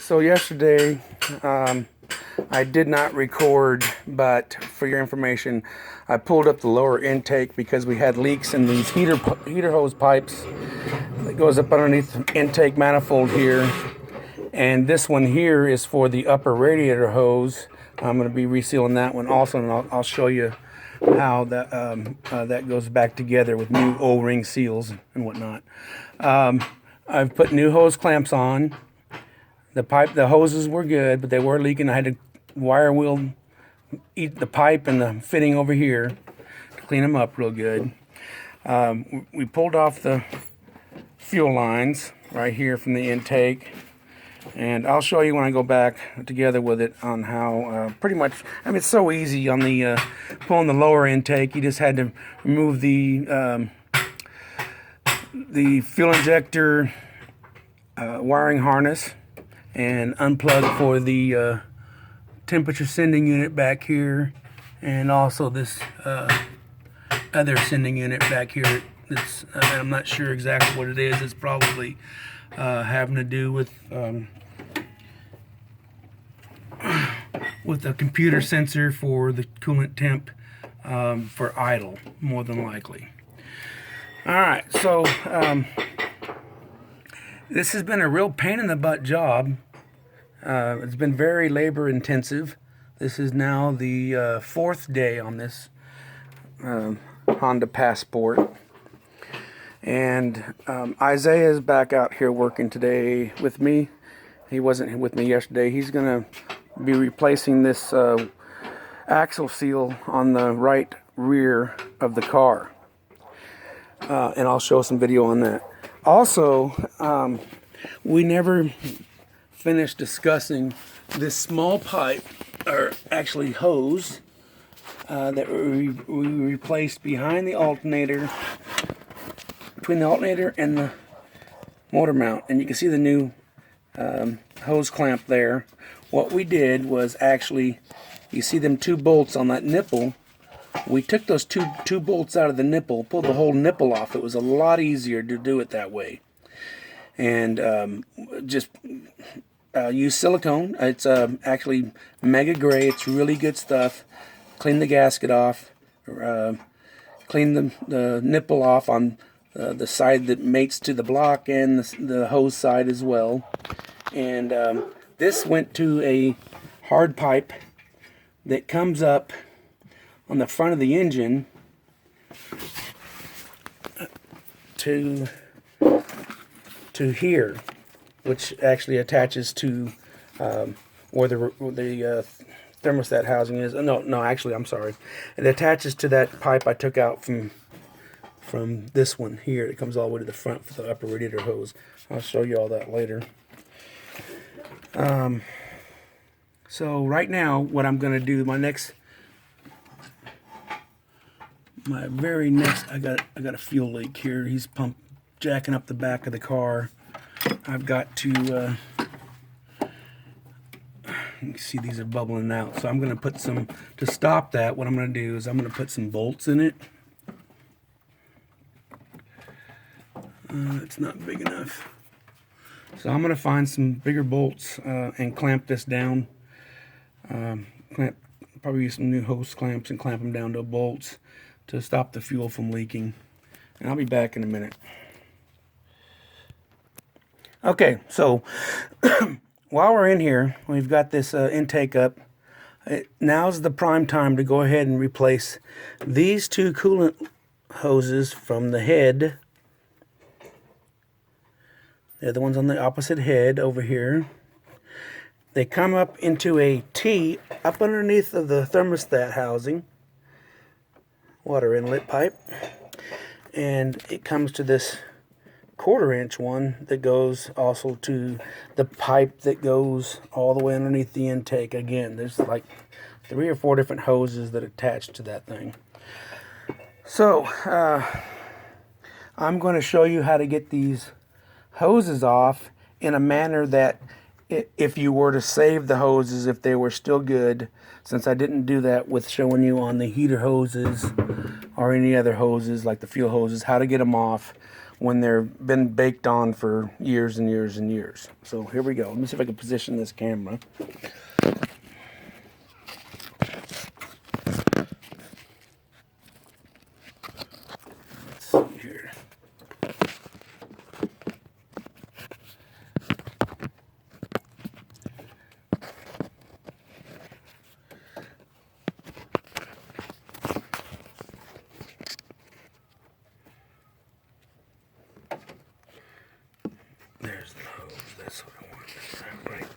So yesterday, I did not record, but for your information, I pulled up the lower intake because we had leaks in these heater hose pipes that goes up underneath the intake manifold here. And this one here is for the upper radiator hose. I'm going to be resealing that one also, and I'll show you how that that goes back together with new O-ring seals and whatnot. I've put new hose clamps on. The hoses were good, but they were leaking. I had to wire wheel the pipe and the fitting over here to clean them up real good. We pulled off the fuel lines right here from the intake, and I'll show you when I go back together with it on how pretty much, I mean, it's so easy on the pulling the lower intake. You just had to remove the fuel injector wiring harness and unplug for the temperature sending unit back here, and also this other sending unit back here. It's, I'm not sure exactly what it is. It's probably having to do with a computer sensor for the coolant temp for idle, more than likely. All right, so this has been a real pain in the butt job. It's been very labor intensive. This is now the fourth day on this Honda Passport. And Isaiah is back out here working today with me. He wasn't with me yesterday. He's going to be replacing this axle seal on the right rear of the car. And I'll show some video on that. Also, we never finished discussing this small pipe, or actually hose, that we replaced behind the alternator, between the alternator and the motor mount. And you can see the new hose clamp there. What we did was actually, you see them two bolts on that nipple. We took those two bolts out of the nipple, pulled the whole nipple off. It was a lot easier to do it that way. And just use silicone. It's actually mega gray. It's really good stuff. Clean the gasket off. Clean the nipple off on the side that mates to the block, and the hose side as well. And this went to a hard pipe that comes up on the front of the engine to here, which actually attaches to where the thermostat housing is. No, actually, I'm sorry. It attaches to that pipe I took out from this one here. It comes all the way to the front for the upper radiator hose. I'll show you all that later. So right now, what I'm going to do, my very next, I got a fuel leak here. He's jacking up the back of the car. I've got to, you can see these are bubbling out. So I'm going to put some, to stop that, what I'm going to do is I'm going to put some bolts in it. It's not big enough. So I'm going to find some bigger bolts and clamp this down. Probably use some new hose clamps and clamp them down to bolts to stop the fuel from leaking. And I'll be back in a minute. Okay, so while we're in here, we've got this intake up. Now's the prime time to go ahead and replace these two coolant hoses from the head. They're the ones on the opposite head over here. They come up into a T up underneath of the thermostat housing, water inlet pipe, and it comes to this 1/4 inch one that goes also to the pipe that goes all the way underneath the intake. Again, there's like 3 or 4 different hoses that attach to that thing. So I'm going to show you how to get these hoses off in a manner that if you were to save the hoses, if they were still good, since I didn't do that with showing you on the heater hoses or any other hoses like the fuel hoses, how to get them off. when they've been baked on for years and years and years. So here we go. Let me see if I can position this camera. Let's see here. There's the hose. That's what I want. Right.